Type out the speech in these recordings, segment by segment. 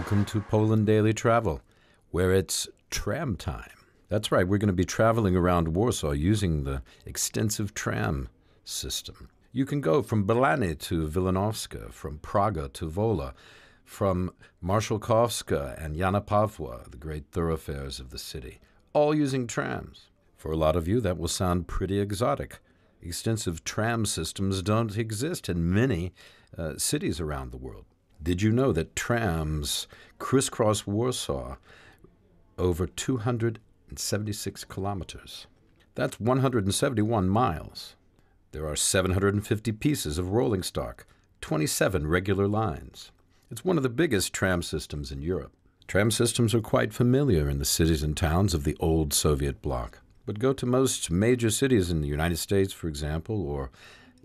Welcome to Poland Daily Travel, where it's tram time. That's right, we're going to be traveling around Warsaw using the extensive tram system. You can go from Belany to Wilanowska, from Praga to Wola, from Marszałkowska and Jana Pawła, the great thoroughfares of the city, all using trams. For a lot of you, that will sound pretty exotic. Extensive tram systems don't exist in many cities around the world. Did you know that trams crisscross Warsaw over 276 kilometers? That's 171 miles. There are 750 pieces of rolling stock, 27 regular lines. It's one of the biggest tram systems in Europe. Tram systems are quite familiar in the cities and towns of the old Soviet bloc. But go to most major cities in the United States, for example, or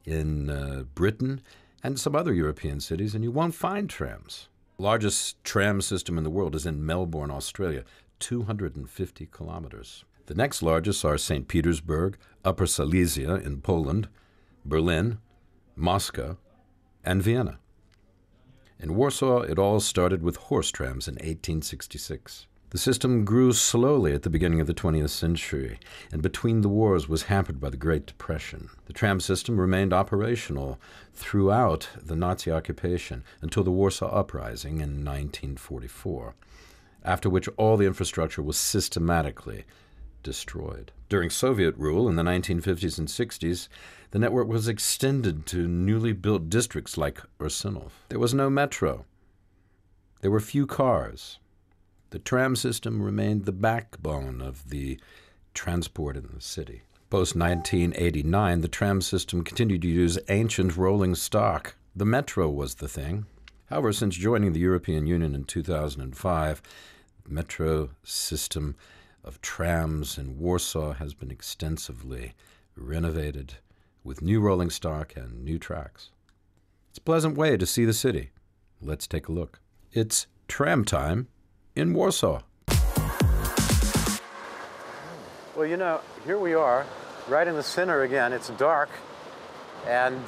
in Britain, and some other European cities, and you won't find trams. The largest tram system in the world is in Melbourne, Australia, 250 kilometers. The next largest are St. Petersburg, Upper Silesia in Poland, Berlin, Moscow, and Vienna. In Warsaw, it all started with horse trams in 1866. The system grew slowly at the beginning of the 20th century, and between the wars was hampered by the Great Depression. The tram system remained operational throughout the Nazi occupation until the Warsaw Uprising in 1944, after which all the infrastructure was systematically destroyed. During Soviet rule in the 1950s and 60s, the network was extended to newly built districts like Ursynow. There was no metro. There were few cars. The tram system remained the backbone of the transport in the city. Post-1989, the tram system continued to use ancient rolling stock. The metro was the thing. However, since joining the European Union in 2005, the metro system of trams in Warsaw has been extensively renovated with new rolling stock and new tracks. It's a pleasant way to see the city. Let's take a look. It's tram time in Warsaw. Well, you know, here we are, right in the center again. It's dark, and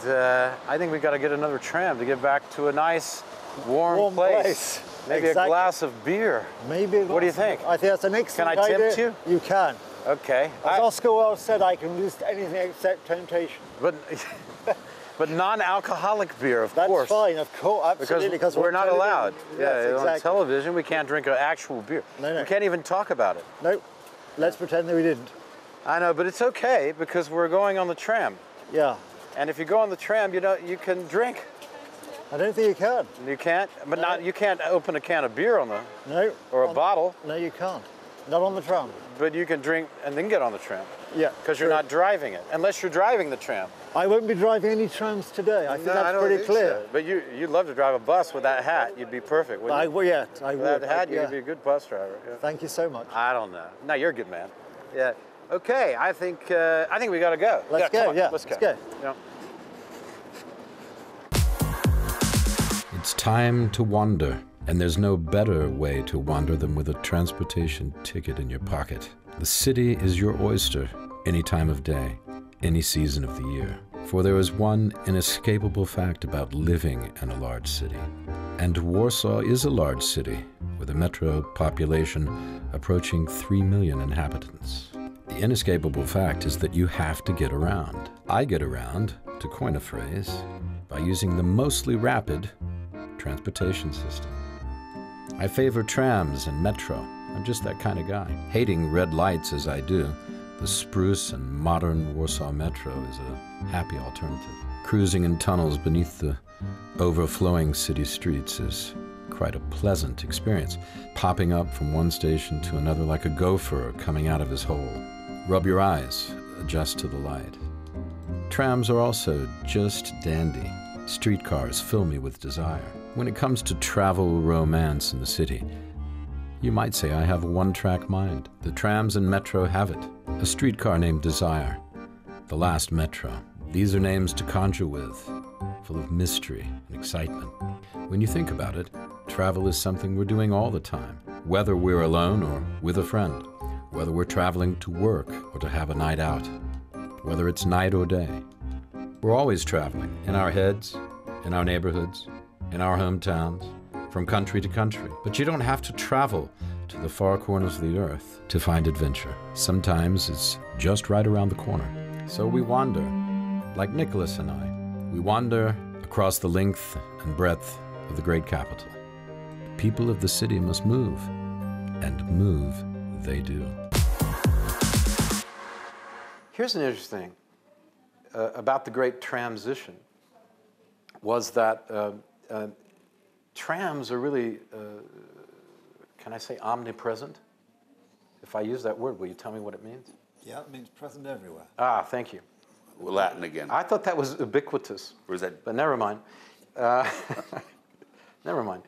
I think we've got to get another tram to get back to a nice, warm place. Maybe exactly. A glass of beer. Maybe. What do you think? I think that's an excellent idea. Can I tempt you? You can. Okay. As Oscar Wilde said, I can resist anything except temptation. But non-alcoholic beer, of course. That's fine, of course, absolutely. Because we're not allowed. Yes, exactly. On television, we can't drink an actual beer. No. We can't even talk about it. No, let's pretend that we didn't. I know, but it's okay because we're going on the tram. Yeah. And if you go on the tram, you can drink. I don't think you can. You can't? But no. You can't open a can of beer on the... No. Or a bottle. No, you can't. Not on the tram. But you can drink and then get on the tram. Yeah. Because you're not driving it, unless you're driving the tram. I won't be driving any trams today. I think that's pretty clear. So. But you'd love to drive a bus with that hat. You'd be perfect, wouldn't you? I would. With that hat, you'd be a good bus driver. Yeah. Thank you so much. I don't know. No, you're a good man. Yeah. Okay, I think we got to go. Let's go. Yeah. Let's go. Yeah. It's time to wander, and there's no better way to wander than with a transportation ticket in your pocket. The city is your oyster, any time of day, any season of the year. For there is one inescapable fact about living in a large city. And Warsaw is a large city, with a metro population approaching 3 million inhabitants. The inescapable fact is that you have to get around. I get around, to coin a phrase, by using the mostly rapid transportation system. I favor trams and metro. I'm just that kind of guy. Hating red lights as I do, the spruce and modern Warsaw Metro is a happy alternative. Cruising in tunnels beneath the overflowing city streets is quite a pleasant experience, popping up from one station to another like a gopher coming out of his hole. Rub your eyes, adjust to the light. Trams are also just dandy. Streetcars fill me with desire. When it comes to travel romance in the city, you might say I have a one-track mind. The trams and metro have it. A streetcar named Desire. The last metro. These are names to conjure with, full of mystery and excitement. When you think about it, travel is something we're doing all the time, whether we're alone or with a friend, whether we're traveling to work or to have a night out, whether it's night or day. We're always traveling, in our heads, in our neighborhoods, in our hometowns, from country to country. But you don't have to travel to the far corners of the earth to find adventure. Sometimes it's just right around the corner. So we wander, like Nicholas and I. We wander across the length and breadth of the great capital. The people of the city must move, and move they do. Here's an interesting thing about the great transition was that trams are really, can I say omnipresent? If I use that word, will you tell me what it means? Yeah, it means present everywhere. Ah, thank you. Latin again. I thought that was ubiquitous. Or is that? But never mind. Never mind.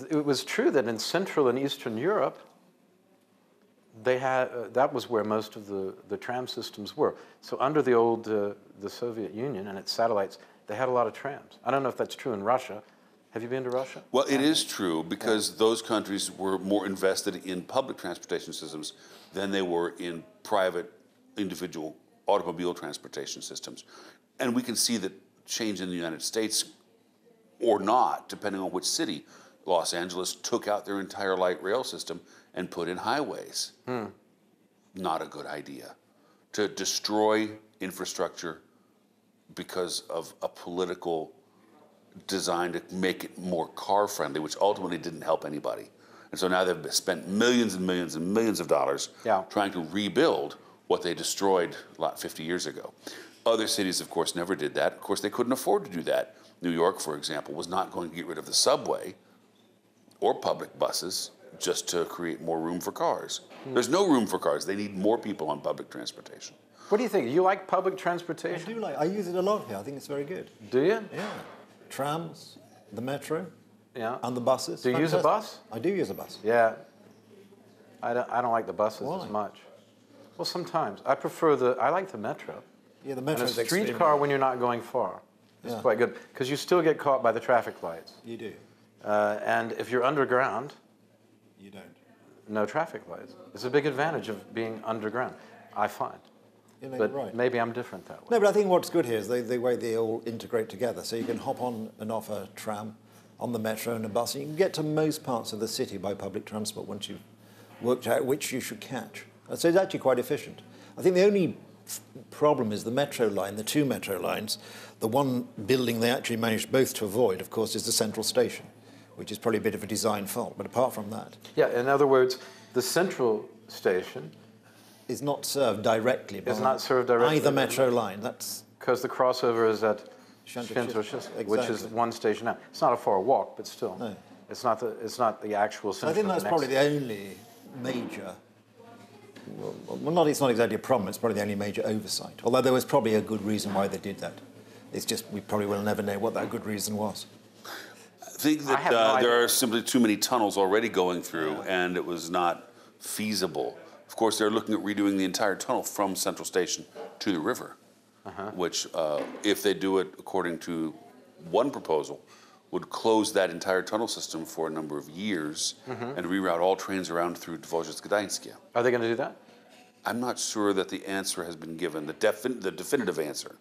It was true that in Central and Eastern Europe, they had that was where most of the tram systems were. So under the old the Soviet Union and its satellites, they had a lot of trams. I don't know if that's true in Russia. Have you been to Russia? Well, it is true because those countries were more invested in public transportation systems than they were in private, individual automobile transportation systems. And we can see that change in the United States or not, depending on which city. Los Angeles took out their entire light rail system and put in highways. Not a good idea. To destroy infrastructure because of a political design to make it more car friendly, which ultimately didn't help anybody. And so now they've spent millions and millions and millions of dollars trying to rebuild what they destroyed 50 years ago. Other cities, of course, never did that. Of course, they couldn't afford to do that. New York, for example, was not going to get rid of the subway or public buses just to create more room for cars. There's no room for cars. They need more people on public transportation. What do you think? You like public transportation? I do like. I use it a lot here. I think it's very good. Do you? Yeah. Trams, the metro, Yeah. and the buses. Do you use a bus? I do use a bus. Yeah. I don't like the buses Why? as much. Well, sometimes. I like the metro. Yeah, the And metro a is extremely. streetcar when you're not going far is Yeah. quite good because you still get caught by the traffic lights. You do. And if you're underground, You don't. no traffic lights. It's a big advantage of being underground, I find. You know, But you're right. maybe I'm different that way. No, but I think what's good here is the way they all integrate together. So you can hop on and off a tram, on the metro and a bus, and you can get to most parts of the city by public transport once you've worked out which you should catch. And so it's actually quite efficient. I think the only problem is the metro line, the two metro lines. The one building they actually managed both to avoid, of course, is the central station, which is probably a bit of a design fault. But apart from that, Yeah, in other words, the central station is not served directly by is not served directly either metro line. That's because the crossover is at Świętokrzysk, which is exactly. one station now. It's not a far walk, but still, No. it's not the actual central. I think that's probably the only major. It's not exactly a problem. It's probably the only major oversight. Although there was probably a good reason why they did that. It's just we probably will never know what that good reason was. I think that have no idea. there are simply too many tunnels already going through, and it was not feasible. Of course, they're looking at redoing the entire tunnel from Central Station to the river, which, if they do it according to one proposal, would close that entire tunnel system for a number of years and reroute all trains around through Dworzec Gdańskie. Are they going to do that? I'm not sure that the answer has been given. The definitive answer,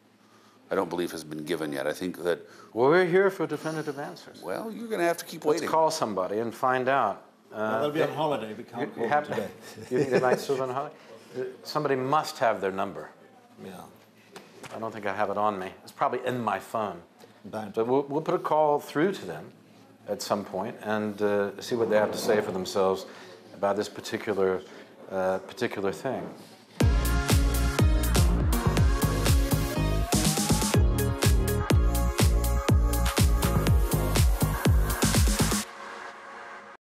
I don't believe, has been given yet. I think that, Well, we're here for definitive answers. well, you're going to have to keep Let's waiting. call somebody and find out. They'll be on holiday. We can't call them today. You think they might still be on holiday? Somebody must have their number. Yeah. I don't think I have it on me. It's probably in my phone. Bound. But we'll put a call through to them at some point and see what they have to say for themselves about this particular thing.